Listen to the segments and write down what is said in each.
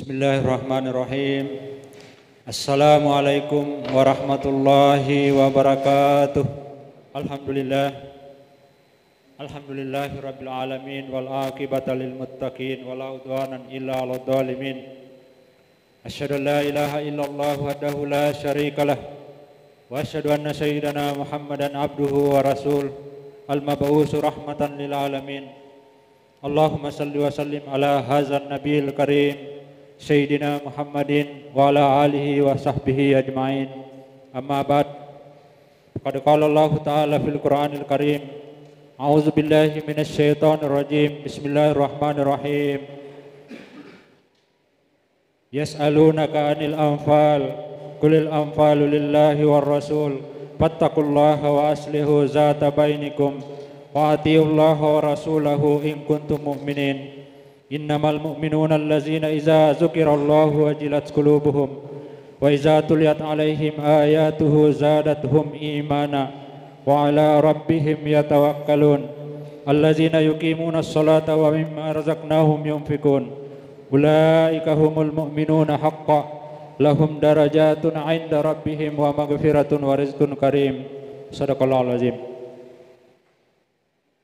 Bismillahirrahmanirrahim. Assalamualaikum warahmatullahi wabarakatuh. Alhamdulillahi rabbil alamin wal aqibata lil muttaqin wala udwanan illa 'alal zalimin. Asyhadu an la ilaha illallah wahdahu la syarikalah wa asyhadu anna sayyidana Muhammadan abduhu wa rasul al mab'uusu rahmatan lil alamin. Allahumma salli wa sallim ala hadzal nabiyil karim Sayyidina Muhammadin wa ala alihi wa sahbihi ajma'in. Amma ba'd. Qad qala Allah Ta'ala fil Qur'anil Karim, a'udzu billahi minasy syaithanir rajim. Bismillahirrahmanirrahim. Yas'alunaka 'anil anfal, qulil anfalu lillahi war rasul, fattaqullaha wa aslihu zata bainikum wa atiullaha wa rasulahu in kuntum mu'minin. Innamal mu'minuna allazina iza dzukirallahu wajilat qulubuhum wa iza tuliyat alaihim ayatuhu zadatuhum imana wa ala rabbihim yatawakkalun allazina yuqimuna as-salata wa mimma razaqnahum yunfikun ulaika humul mu'minuna haqqan lahum darajatun 'inda rabbihim wa maghfiratun wa rizqun karim. Shadaqallahul azim.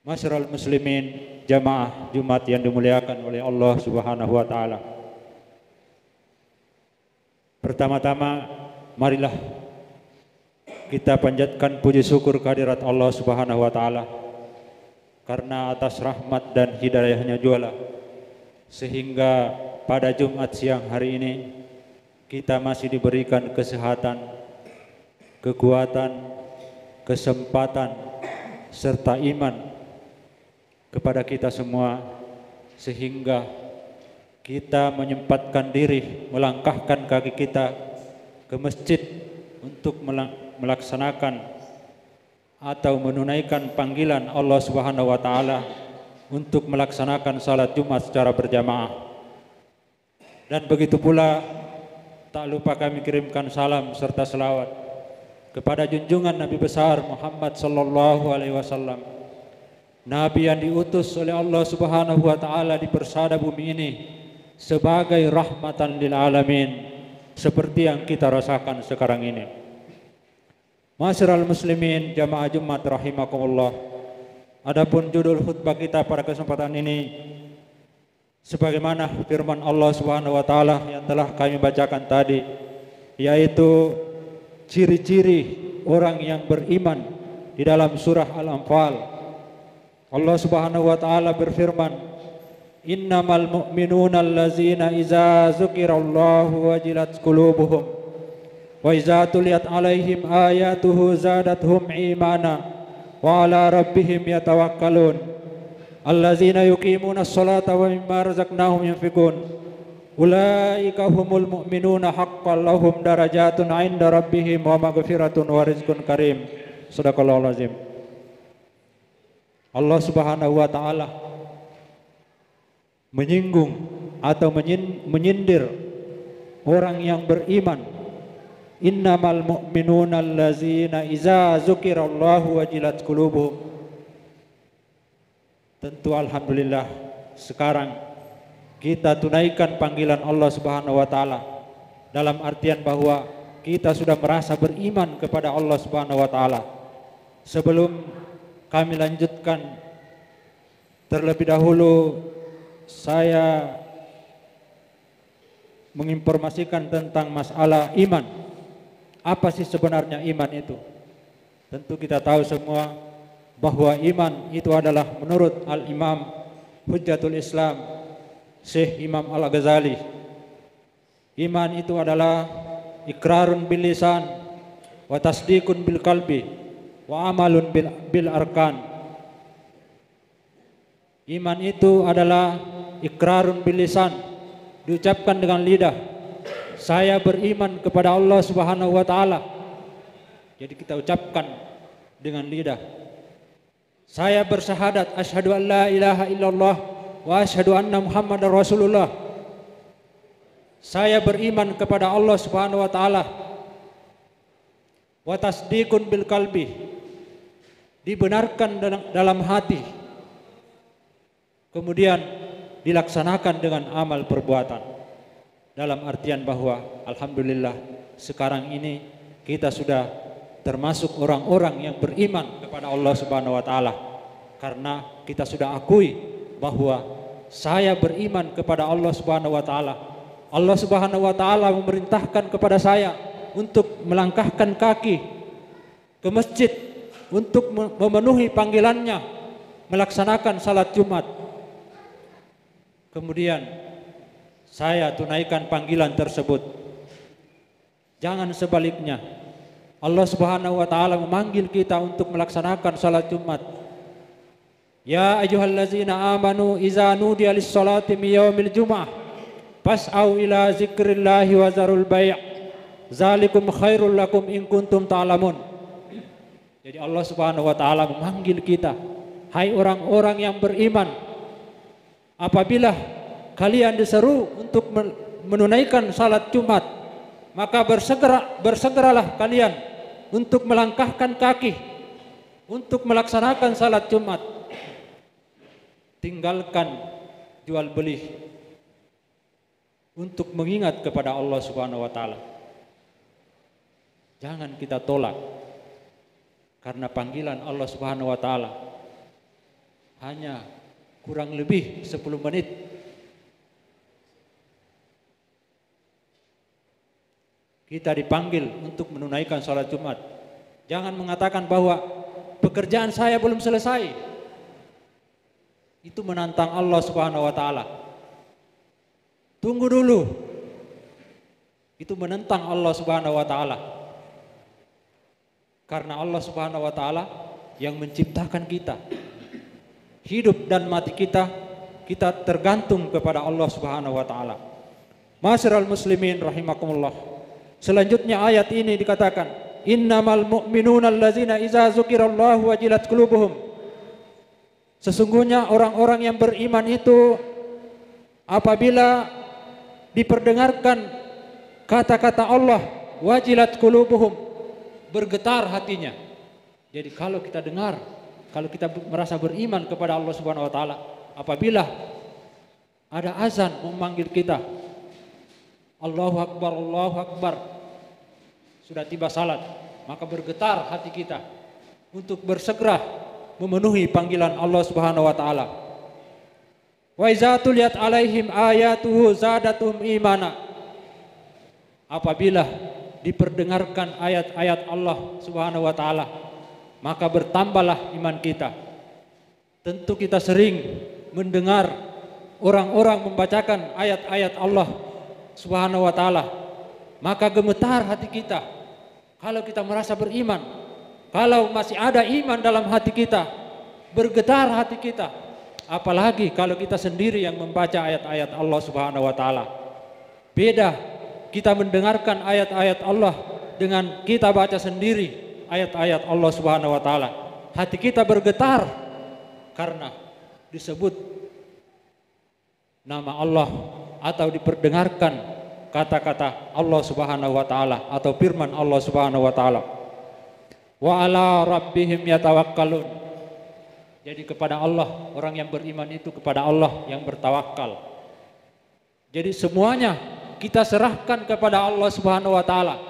Masyarul muslimin, jamaah Jumat yang dimuliakan oleh Allah Subhanahu wa taala. Pertama-tama marilah kita panjatkan puji syukur kehadirat Allah Subhanahu wa taala karena atas rahmat dan hidayahnya jualah sehingga pada Jumat siang hari ini kita masih diberikan kesehatan, kekuatan, kesempatan serta iman kepada kita semua sehingga kita menyempatkan diri melangkahkan kaki kita ke masjid untuk melaksanakan atau menunaikan panggilan Allah Subhanahu wa taala untuk melaksanakan salat Jumat secara berjamaah. Dan begitu pula tak lupa kami kirimkan salam serta selawat kepada junjungan Nabi besar Muhammad sallallahu alaihi wasallam, Nabi yang diutus oleh Allah Subhanahu wa taala di persada bumi ini sebagai rahmatan lil alamin seperti yang kita rasakan sekarang ini. Ma'asyiral muslimin, jamaah Jumat rahimakumullah. Adapun judul khutbah kita pada kesempatan ini sebagaimana firman Allah Subhanahu wa taala yang telah kami bacakan tadi, yaitu ciri-ciri orang yang beriman di dalam surah Al-Anfal. Allah Subhanahu wa taala berfirman, innamal mu'minuna allazina iza dzukirallahu wajilat qulubuhum wa iza tuliyat alaihim ayatuhu zadatuhum imana wa ala rabbihim yatawakkalun allazina yuqimuna as-salata wa mimma razaqnahum yunfikun ulaika humul mu'minuna haqqan lahum darajatun 'inda rabbihim wa maghfiratun wa rizqun karim. Shadaqallahul azim. Allah Subhanahu wa taala menyinggung atau menyindir orang yang beriman. Innamal mu'minuna allazina iza dzukirallahu wajilat qulubuhum. Tentu alhamdulillah sekarang kita tunaikan panggilan Allah Subhanahu wa taala dalam artian bahwa kita sudah merasa beriman kepada Allah Subhanahu wa taala. Sebelum kami lanjutkan, terlebih dahulu saya menginformasikan tentang masalah iman. Apa sih sebenarnya iman itu? Tentu kita tahu semua bahwa iman itu adalah menurut Al-Imam Hujjatul Islam Syekh Imam Al-Ghazali, iman itu adalah ikrarun bil lisan wa tasdiqun bil qalbi wa amalun bil arkan. Iman itu adalah ikrarun bil lisan, diucapkan dengan lidah. Saya beriman kepada Allah Subhanahu wa taala. Jadi kita ucapkan dengan lidah. Saya bersyahadat asyhadu an la ilaha illallah wa asyhadu anna Muhammadar Rasulullah. Saya beriman kepada Allah Subhanahu wa taala. Wa tasdiqun bil qalbi, dibenarkan dalam hati, kemudian dilaksanakan dengan amal perbuatan. dalam artian bahwa alhamdulillah sekarang ini kita sudah termasuk orang-orang yang beriman kepada Allah Subhanahu wa taala, karena kita sudah akui bahwa saya beriman kepada Allah Subhanahu wa taala. Allah Subhanahu wa taala memerintahkan kepada saya untuk melangkahkan kaki ke masjid untuk memenuhi panggilannya, melaksanakan salat Jumat. Kemudian saya tunaikan panggilan tersebut. Jangan sebaliknya. Allah Subhanahu wa taala memanggil kita untuk melaksanakan salat Jumat. Ya ayyuhallazina amanu idza nudiya lis-salati min yaumil jumu'ah fas'au ila dzikrillahi wa zarul bai'. Zalikum khairul lakum in kuntum ta'lamun. Jadi Allah Subhanahu wa taala memanggil kita, hai orang-orang yang beriman, apabila kalian diseru untuk menunaikan salat Jumat, maka bersegeralah kalian untuk melangkahkan kaki untuk melaksanakan salat Jumat. Tinggalkan jual beli untuk mengingat kepada Allah Subhanahu wa taala. Jangan kita tolak, karena panggilan Allah Subhanahu wa taala hanya kurang lebih 10 menit. Kita dipanggil untuk menunaikan salat Jumat. Jangan mengatakan bahwa pekerjaan saya belum selesai. Itu menantang Allah Subhanahu wa taala. Tunggu dulu. Itu menentang Allah Subhanahu wa taala. Karena Allah Subhanahu wa taala yang menciptakan kita. Hidup dan mati kita tergantung kepada Allah Subhanahu wa taala. Ma'asyiral muslimin rahimakumullah. Selanjutnya ayat ini dikatakan, innamal mu'minuna allazina idza dzukirallahu wajilat qulubuhum. Sesungguhnya orang-orang yang beriman itu apabila diperdengarkan kata-kata Allah, wajilat qulubuhum, bergetar hatinya. Jadi kalau kita dengar, kalau kita merasa beriman kepada Allah Subhanahu wa taala, apabila ada azan memanggil kita, Allahu Akbar, Allahu Akbar, sudah tiba salat, maka bergetar hati kita untuk bersegera memenuhi panggilan Allah Subhanahu wa taala. Wa iza tuliyat alaihim ayatuhu zadatuhum imana. Apabila diperdengarkan ayat-ayat Allah Subhanahu wa taala, maka bertambahlah iman kita. Tentu kita sering mendengar orang-orang membacakan ayat-ayat Allah Subhanahu wa taala, maka gemetar hati kita. Kalau kita merasa beriman, kalau masih ada iman dalam hati kita, bergetar hati kita. Apalagi kalau kita sendiri yang membaca ayat-ayat Allah Subhanahu wa taala. Beda kita mendengarkan ayat-ayat Allah dengan kita baca sendiri ayat-ayat Allah Subhanahu wa taala. Hati kita bergetar karena disebut nama Allah atau diperdengarkan kata-kata Allah Subhanahu wa taala atau firman Allah Subhanahu wa taala. Wa ala rabbihim yatawakkalun. Jadi kepada Allah, orang yang beriman itu kepada Allah yang bertawakal. Jadi semuanya kita serahkan kepada Allah Subhanahu wa taala.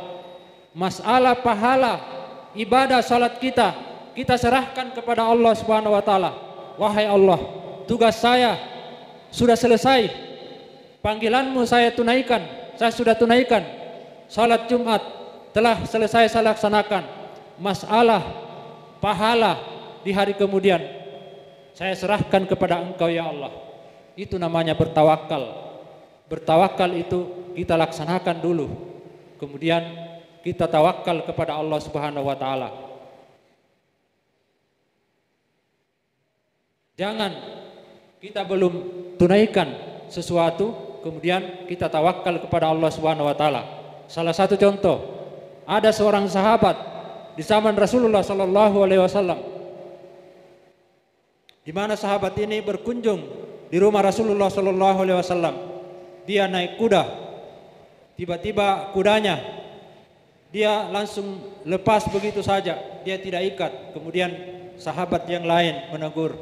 Masalah pahala ibadah salat kita serahkan kepada Allah Subhanahu wa taala. Wahai Allah, tugas saya sudah selesai. Panggilanmu saya tunaikan. Saya sudah tunaikan. Salat Jumat telah selesai saya laksanakan. Masalah pahala di hari kemudian saya serahkan kepada Engkau ya Allah. Itu namanya bertawakal. Bertawakal itu kita laksanakan dulu, kemudian kita tawakal kepada Allah Subhanahu wa taala. Jangan kita belum tunaikan sesuatu kemudian kita tawakal kepada Allah Subhanahu wa taala. Salah satu contoh, ada seorang sahabat di zaman Rasulullah sallallahu alaihi wasallam, di mana sahabat ini berkunjung di rumah Rasulullah sallallahu alaihi wasallam. Dia naik kuda, tiba-tiba kudanya dia langsung lepas begitu saja, dia tidak ikat. Kemudian sahabat yang lain menegur,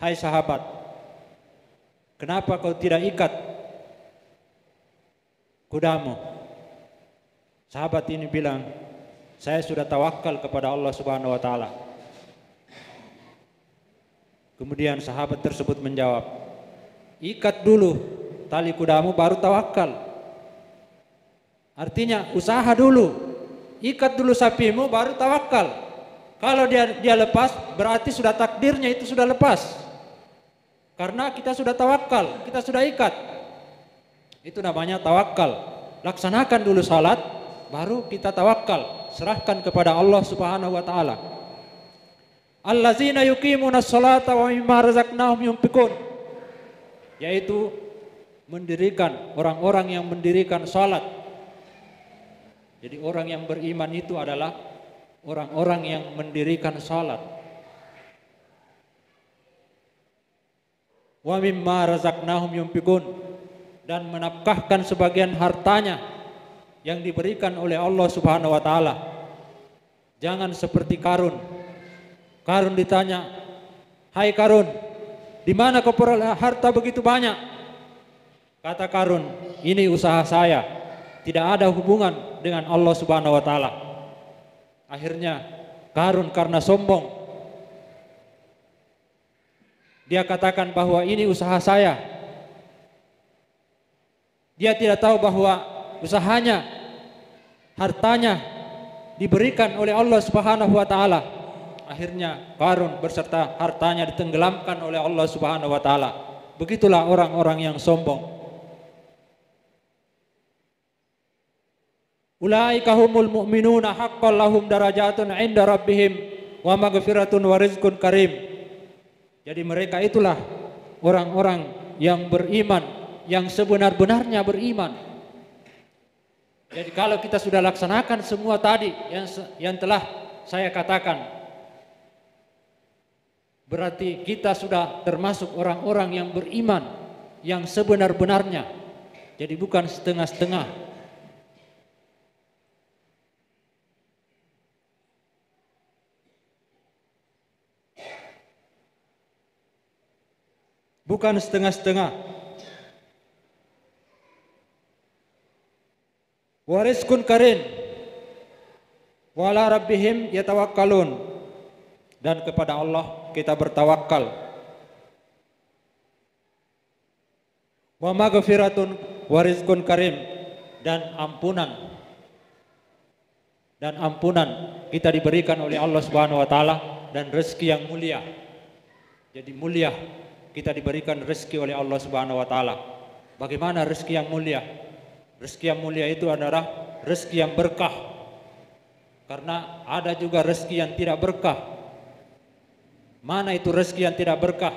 hai sahabat, kenapa kau tidak ikat? kudamu. Sahabat ini bilang, saya sudah tawakal kepada Allah Subhanahu wa taala. Kemudian sahabat tersebut menjawab, ikat dulu tali kudamu baru tawakal. Artinya usaha dulu, ikat dulu sapimu baru tawakal. Kalau dia lepas, berarti sudah takdirnya itu sudah lepas. Karena kita sudah tawakal, kita sudah ikat. Itu namanya tawakal. Laksanakan dulu salat, baru kita tawakal. Serahkan kepada Allah Subhanahu wa taala. Allazina yuqimunas sholata wa mimma razaqnahum yunfiqun. Yaitu mendirikan, orang-orang yang mendirikan salat. Jadi orang yang beriman itu adalah orang-orang yang mendirikan salat. Wa mimma razaqnahum yunfiqun, dan menafkahkan sebagian hartanya yang diberikan oleh Allah Subhanahu wa taala. Jangan seperti Qarun. Qarun ditanya, "Hai Qarun, di mana kau peroleh harta begitu banyak?" Kata Qarun, "Ini usaha saya, tidak ada hubungan dengan Allah Subhanahu wa taala." Akhirnya Qarun karena sombong, dia katakan bahwa ini usaha saya. Dia tidak tahu bahwa usahanya, hartanya diberikan oleh Allah Subhanahu wa taala. Akhirnya Qarun berserta hartanya ditenggelamkan oleh Allah Subhanahu wa taala. Begitulah orang-orang yang sombong. Ulaika humul mu'minuna haqqan lahum darajatun 'inda rabbihim wa maghfiratun wa rizqun karim. Jadi mereka itulah orang-orang yang beriman, yang sebenar-benarnya beriman. Jadi kalau kita sudah laksanakan semua tadi yang telah saya katakan, berarti kita sudah termasuk orang-orang yang beriman, yang sebenar-benarnya. Jadi bukan setengah-setengah. Bukan setengah-setengah. Wa rizqun karim wa ala rabbihim yatawakkalun, dan kepada Allah kita bertawakal. Wa maghfiratun wa rizqun karim, dan ampunan kita diberikan oleh Allah Subhanahu wa taala, dan rezeki yang mulia. Jadi mulia, kita diberikan rezeki oleh Allah Subhanahu wa taala. Bagaimana rezeki yang mulia? Rezeki yang mulia itu adalah rezeki yang berkah. Karena ada juga rezeki yang tidak berkah. Mana itu rezeki yang tidak berkah?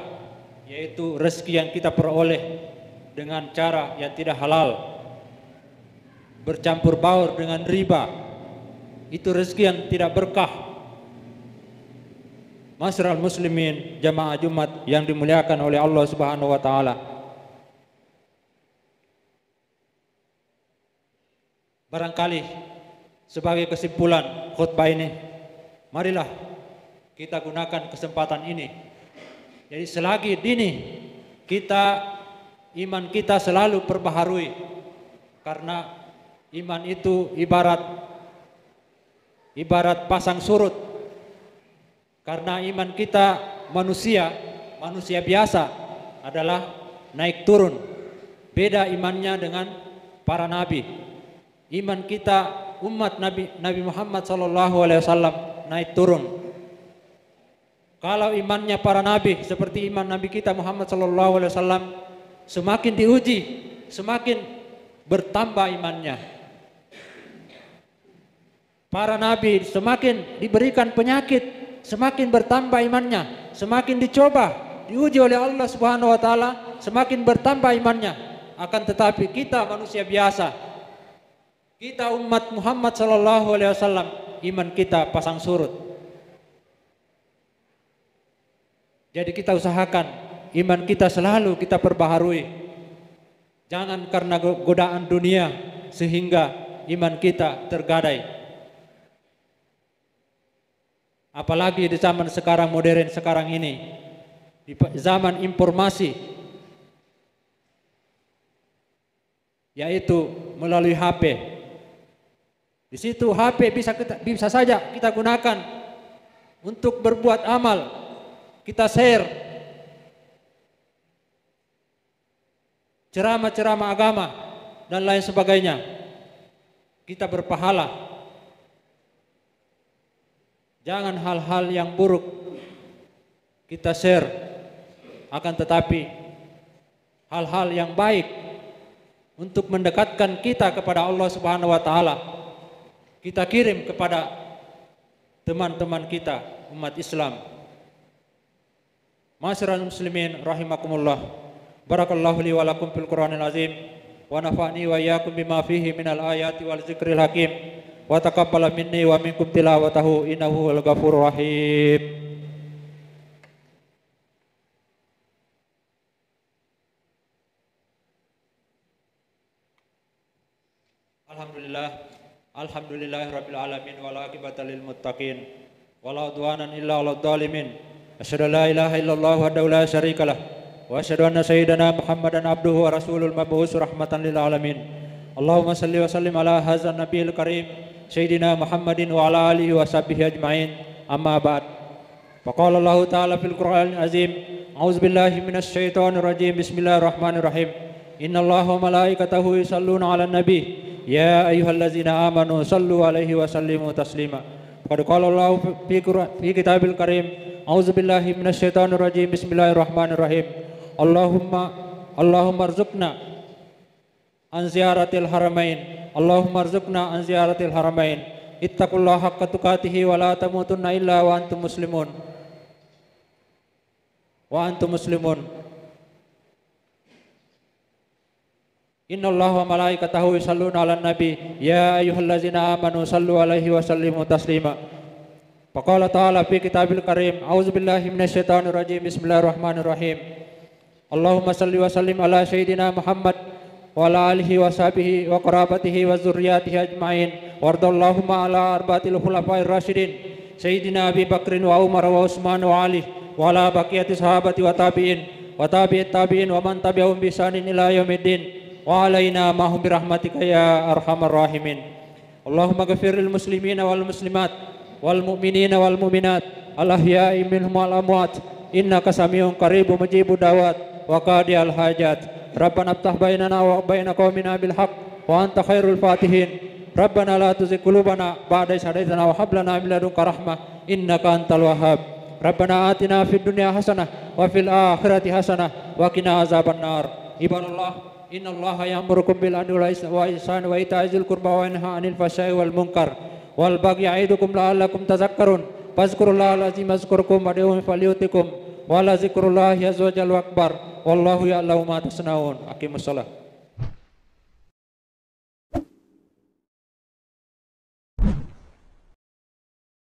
Yaitu rezeki yang kita peroleh dengan cara yang tidak halal, bercampur baur dengan riba. Itu rezeki yang tidak berkah. Masyarul muslimin, jamaah Jumat yang dimuliakan oleh Allah Subhanahu wa taala. Barangkali sebagai kesimpulan khutbah ini, marilah kita gunakan kesempatan ini. Jadi selagi dini iman kita selalu perbaharui, karena iman itu ibarat pasang surut. Karena iman kita manusia biasa adalah naik turun. Beda imannya dengan para nabi. Iman kita umat Nabi Muhammad SAW naik turun. Kalau imannya para nabi seperti iman Nabi kita Muhammad SAW, semakin diuji, semakin bertambah imannya. Para nabi semakin diberikan penyakit, semakin bertambah imannya. Semakin dicoba, diuji oleh Allah Subhanahu wa taala, semakin bertambah imannya. Akan tetapi kita manusia biasa, kita umat Muhammad SAW, iman kita pasang surut. Jadi kita usahakan iman kita selalu kita perbaharui. Jangan karena godaan dunia sehingga iman kita tergadai. Apalagi di zaman sekarang modern sekarang ini, di zaman informasi, yaitu melalui HP. Di situ HP bisa saja kita gunakan untuk berbuat amal. Kita share ceramah-ceramah agama dan lain sebagainya. Kita berpahala. Jangan hal-hal yang buruk kita share, akan tetapi hal-hal yang baik untuk mendekatkan kita kepada Allah Subhanahu wa taala kita kirim kepada teman-teman kita umat Islam. Ma'asyiral muslimin rahimakumullah. Barakallahu li wa lakum fil Qur'anil azim wa nafa'ni wa iyyakum bima fihi minal ayati wal zikril hakim wa taqabbala minni wa minkum tilawatahu innahu wal ghafurur rahim. Alhamdulillahirabbil alamin wal aqibatu lil muttaqin wala udwanan illa 'alal zalimin. Asyhadu an la ilaha illallah wahdahu la syarikalah wa asyhadu anna sayyidana Muhammadan abduhu wa rasulul mab'uts rahmatan lil alamin. Allahumma shalli wa sallim ala hadzal nabiyil karim sayyidina Muhammadin wa ala alihi wa sahbihi ajmain. Amma ba'd. Faqala Allah ta'ala fil Qur'anil azim, a'udzubillahi minasy syaithanir rajim. Bismillahirrahmanirrahim. Innallaha wa malaikatahu yusholluna 'alan nabi ya ayyuhallazina amanu sallu alaihi wa sallimu taslima. Qad qala Allah fi kitabil karim, a'udzubillahi minasyaitonir rajim. Bismillahirrahmanirrahim. Allahumma arzuqna an ziyaratil haramain. Allahumma arzuqna an ziyaratil haramain. Ittaqullaha haqqa tuqatih wa la tamutunna illa wa antum muslimun. Inna Allah wa malaikatahu yusalluna 'alan nabi ya ayyuhallazina amanu sallu alaihi wa sallimu taslima. Faqala ta'ala fi kitabil karim, a'udzubillahi minasyaitonir rajim. Bismillahirrahmanirrahim. Allahumma salli wa sallim ala sayyidina Muhammad wa ala alihi wa sahbihi wa qarabatihi wa dzurriyyatihi ajmain. Wardallahumma ala arba'atil khulafa'ir rasyidin sayyidina Abi Bakrin wa Umar wa Utsman wa Ali wa ala baqiyati sahabati wa tabi'in wa tabi'it tabi'in wa man tabi'ahum bi ihsanin ila yaumiddin. Wa alaina mahum birahmatika ya arhamar rahimin. Allahumma ghafiril muslimina wal muslimat wal mu'minina wal mu'minat al ahya'i minhum wal amwat innaka samiun qaribun mujibud da'wat wa qadiyal hajat. Rabbana iftah bainana wa baina qaumina bil haqq wa anta khairul fatihin. Rabbana la tuzigh qulubana ba'da idh hadaytana wa hab lana min ladunka rahmah innaka antal wahhab. Rabbana atina fid dunya hasanah wa fil akhirati hasanah wa qina azabannar. Ibadallah, innallaha ya'murukum bil adli wal ihsani wa ita'i dzil qurba wa yanha 'anil fahsya'i wal munkar wal baghi ya'idukum la'allakum tadhakkarun. Fazkurullahal azim yazkurkum wad'uuhu falyutikum wa la dzikrullahi azza wa jalla akbar. Wallahu ya'lamu ma tasna'un. Aqimussalah.